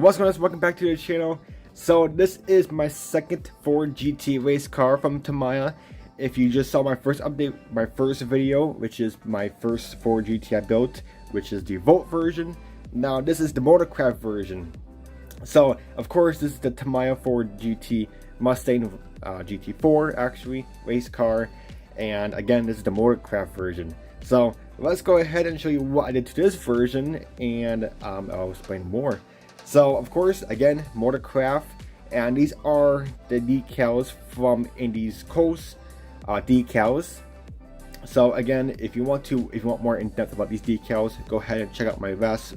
What's going on? Welcome back to the channel. So this is my second Ford GT race car from Tamiya. If you just saw my first update, my first video, which is my first Ford GT I built, which is the Volt version. Now this is the Motorcraft version. So of course this is the Tamiya Ford GT Mustang gt4 actually race car, and again this is the Motorcraft version. So let's go ahead and show you what I did to this version, and I'll explain more. So of course, again, Motorcraft, and these are the decals from Indy's Coast decals. So again, if you want more in depth about these decals, go ahead and check out my last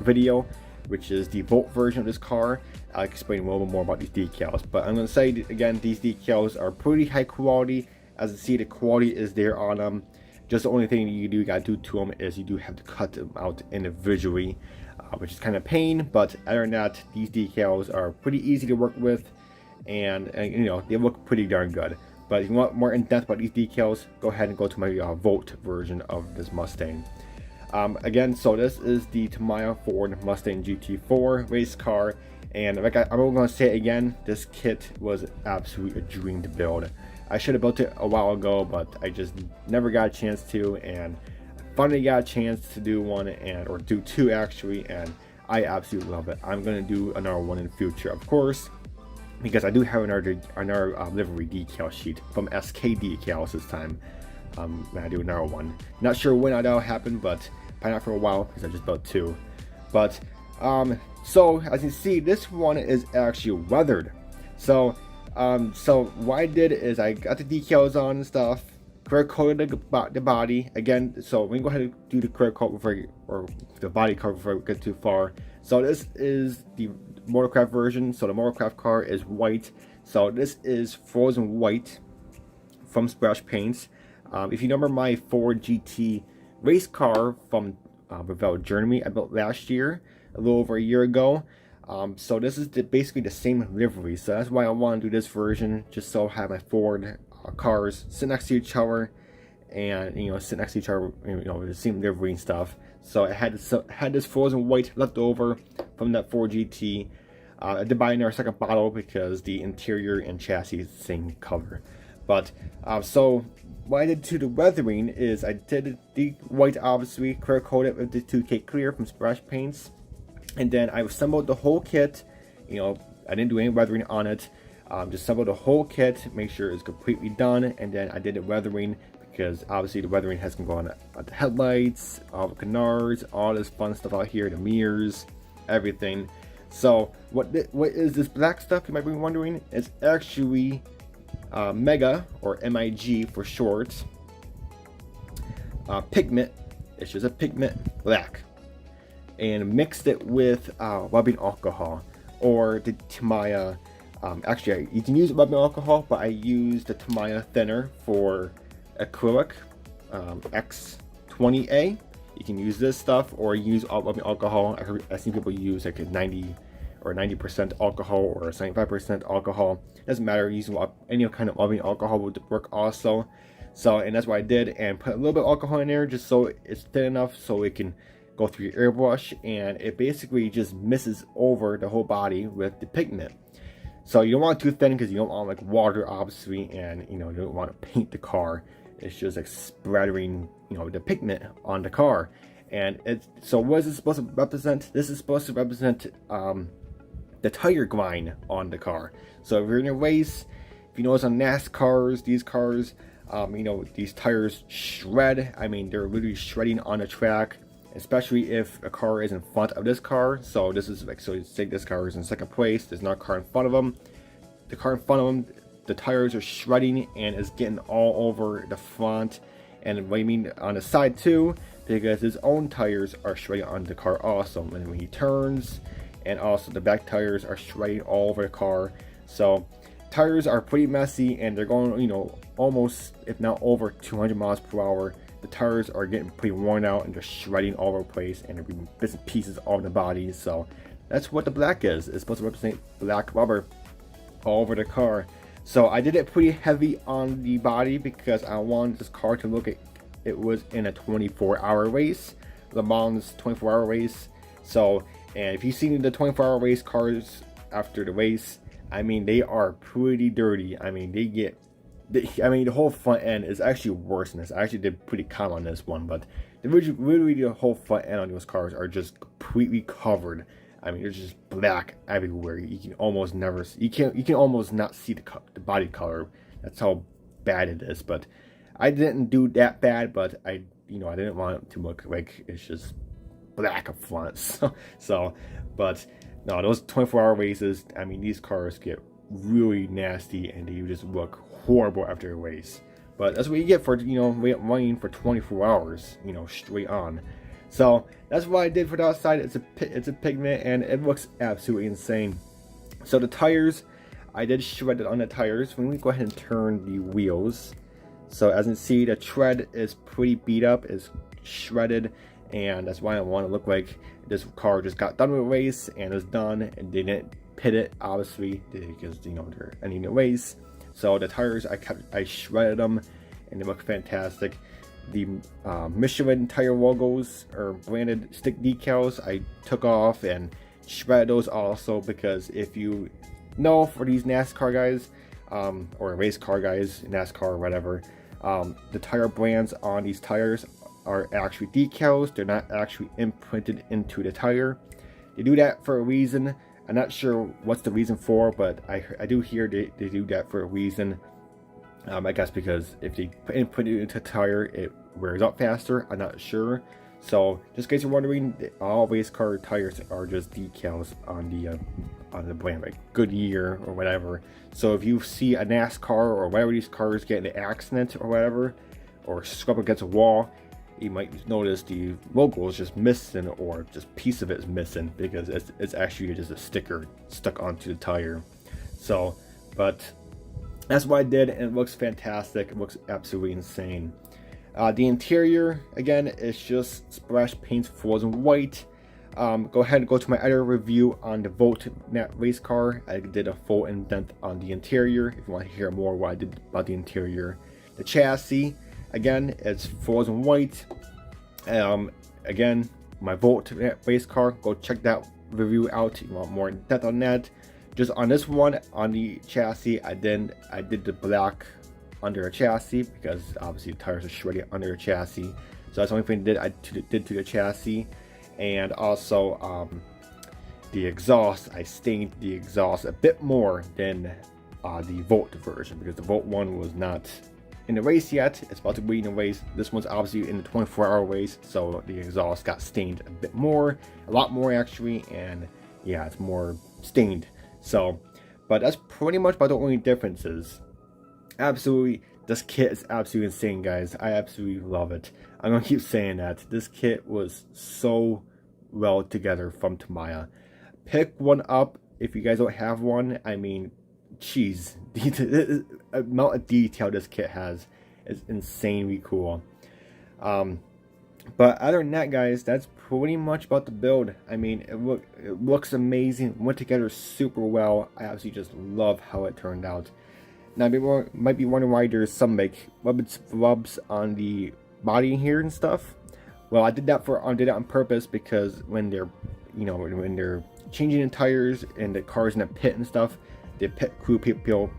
video, which is the Volt version of this car. I'll explain a little bit more about these decals, but I'm going to say again, these decals are pretty high quality. As you see, the quality is there on them. Just the only thing you gotta do to them is you do have to cut them out individually, which is kind of a pain. But other than that, these decals are pretty easy to work with, and you know, they look pretty darn good. But if you want more in depth about these decals, go ahead and go to my Volt version of this Mustang. Again, so this is the Tamiya Ford Mustang GT4 race car, and like I'm going to say it again, this kit was absolutely a dream to build. I should have built it a while ago, but I just never got a chance to, and finally got a chance to do one, or do two actually, and I absolutely love it. I'm gonna do another one in the future, of course, because I do have another livery decal sheet from SK Decals this time. When I do another one, not sure when that'll happen, but probably not for a while because I just built two. But so as you see, this one is actually weathered. So what I did is I got the decals on and stuff, clear coated the body again. So we can go ahead and do the clear coat or the body cover before we get too far. So this is the Motorcraft version. So the Motorcraft car is white. So this is frozen white from splash paints. If you remember my Ford GT race car from Revel Journey I built last year, a little over a year ago. So this is basically the same livery, so that's why I want to do this version, just so I have my Ford cars sit next to each other, and you know, sit next to each other, you know, the same livery and stuff. So I had this frozen white left over from that Ford GT. I did buy another second bottle because the interior and chassis is the same color. But so what I did to the weathering is I did the white, obviously clear coated with the 2K clear from splash paints. And then I assembled the whole kit. You know, I didn't do any weathering on it. Just assembled the whole kit, make sure it's completely done, and then I did the weathering because obviously the weathering has to go on the headlights, all the canards, all this fun stuff out here, the mirrors, everything. So what is this black stuff, you might be wondering? It's actually Mega, or MIG for short, pigment. It's just a pigment black, and mixed it with rubbing alcohol, or the Tamiya. Actually, you can use rubbing alcohol, but I use the Tamiya thinner for acrylic, X20A. You can use this stuff, or use rubbing alcohol. I've seen people use like a 90% alcohol or 75% alcohol. Doesn't matter. Using any kind of rubbing alcohol would work also. So, and that's what I did, and put a little bit of alcohol in there just so it's thin enough so it can go through your airbrush, and it basically just misses over the whole body with the pigment. So you don't want it too thin because you don't want like water, obviously, and you know, you don't want to paint the car. It's just like splattering, you know, the pigment on the car. And it's, so what is this supposed to represent? This is supposed to represent the tire grind on the car. So if you're in a race, if you notice on NASCARs, these cars, you know, these tires shred. I mean, they're literally shredding on the track, especially if a car is in front of this car. So this is like, so say this car is in second place, there's not a car in front of them. The car in front of them, the tires are shredding and it's getting all over the front, and what I mean on the side too, because his own tires are shredding on the car also, and when he turns, and also the back tires are shredding all over the car. So tires are pretty messy, and they're going, you know, almost, if not over 200 miles per hour. The tires are getting pretty worn out and just shredding all over the place, and they're being bits and pieces all over the body. So that's what the black is. It's supposed to represent black rubber all over the car. So I did it pretty heavy on the body because I wanted this car to look like it was in a 24-hour race, Le Mans 24-hour race. So And if you've seen the 24-hour race cars after the race, I mean, they are pretty dirty. I mean, the whole front end is actually worse than this. I actually did pretty calm on this one, but really the whole front end on those cars are just completely covered. I mean, there's just black everywhere. You can almost never, you can almost not see the body color. That's how bad it is. But I didn't do that bad, but I didn't want it to look like it's just black up front. But no, those 24-hour races, I mean, these cars get really nasty and they just look horrible after a race. But that's what you get for running for 24 hours, straight on. So that's what I did for the outside. It's a pigment and it looks absolutely insane. So the tires, I did shred it on the tires. Let me go ahead and turn the wheels. So as you can see, the tread is pretty beat up, is shredded, and that's why I want to look like this car just got done with a race and is done and didn't pit it, obviously, because they're ending the race. So the tires, I shredded them and they look fantastic. The Michelin tire logos or branded stick decals I took off and shredded those also, because if you know, for these NASCAR guys or race car guys, NASCAR or whatever, the tire brands on these tires are actually decals. They're not actually imprinted into the tire. They do that for a reason. I'm not sure what's the reason for, but I do hear they do that for a reason. I guess because if they input it into a tire, it wears out faster. I'm not sure. So just in case you're wondering, all race car tires are just decals on the brand, like Goodyear or whatever. So if you see a NASCAR or whatever these cars get in an accident or whatever, or scrub against a wall, you might notice the logo is just missing, or just piece of it is missing, because it's actually just a sticker stuck onto the tire. So, but that's what I did, and it looks fantastic. It looks absolutely insane. The interior, again, is just splash paints frozen white. Go ahead and go to my other review on the Volt race car. I did a full in-depth on the interior if you want to hear more what I did about the interior. The chassis, again, it's frozen white. Again, my Volt race car, go check that review out if you want more in-depth on that. Just on this one, on the chassis, I did the black under a chassis, because obviously the tires are shredded under a chassis. So that's the only thing I did to the chassis. And also the exhaust, I stained the exhaust a bit more than the Volt version, because the Volt one was not in the race yet. It's about to be in the race. This one's obviously in the 24-hour race, so the exhaust got stained a bit more, a lot more actually, and yeah, it's more stained. So, but that's pretty much about the only differences. Absolutely, this kit is absolutely insane, guys. I absolutely love it. I'm gonna keep saying that. This kit was so well together from Tamiya. Pick one up if you guys don't have one. I mean, jeez, the amount of detail this kit has is insanely cool. But other than that, guys, that's pretty much about the build. I mean, it looks amazing, went together super well. I absolutely just love how it turned out. Now, people might be wondering why there's some like rubs on the body here and stuff. Well, I did that on purpose, because when they're, when they're changing the tires and the cars in the pit and stuff, the pit crew people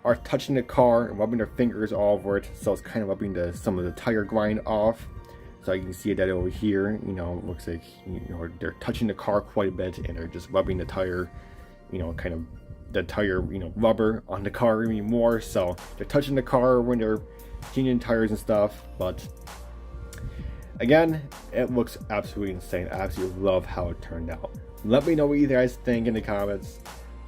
are touching the car and rubbing their fingers all over it, so it's kind of rubbing some of the tire grind off. So you can see that over here, looks like they're touching the car quite a bit, and they're just rubbing the tire, kind of the tire rubber on the car even more. So they're touching the car when they're changing tires and stuff. But again, it looks absolutely insane. I absolutely love how it turned out. Let me know what you guys think in the comments.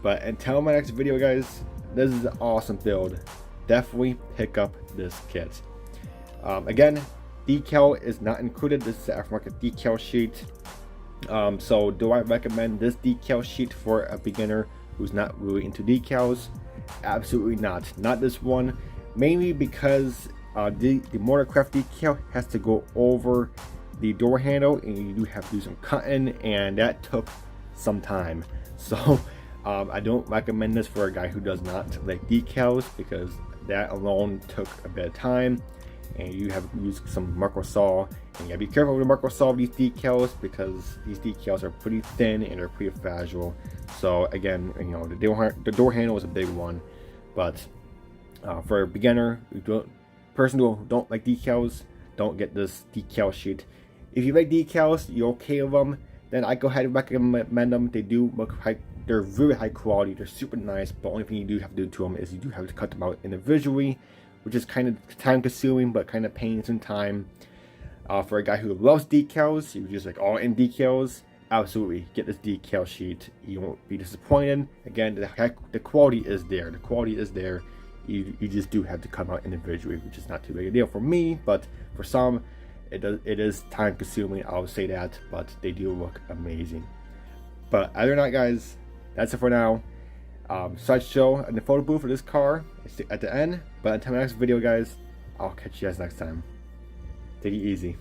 But until my next video, guys, this is an awesome build. Definitely pick up this kit. Again, decal is not included. This is the aftermarket decal sheet. So do I recommend this decal sheet for a beginner who's not really into decals? Absolutely not. Not this one. Mainly because the Motorcraft decal has to go over the door handle, and you do have to do some cutting, and that took some time. So I don't recommend this for a guy who does not like decals, because that alone took a bit of time. and you have used some Merkle saw, and you gotta be careful with the Merkle saw of these decals, because these decals are pretty thin and they're pretty fragile. So again, you know, the door handle is a big one, but for a beginner, person who don't like decals, don't get this decal sheet. If you like decals, you're okay with them, then I go ahead and recommend them. They do look high, they're very high quality, they're super nice, but the only thing you do have to do to them is you do have to cut them out individually, which is kind of time consuming, but kind of pains in time. For a guy who loves decals, you just like all in decals, absolutely get this decal sheet. You won't be disappointed. Again, the quality is there. The quality is there. You just do have to cut them out individually, which is not too big a deal for me, but for some, it is time consuming. I'll say that, but they do look amazing. But other than that, guys, that's it for now. Sideshow and the photo booth for this car is at the end. But until my next video, guys, I'll catch you guys next time. Take it easy.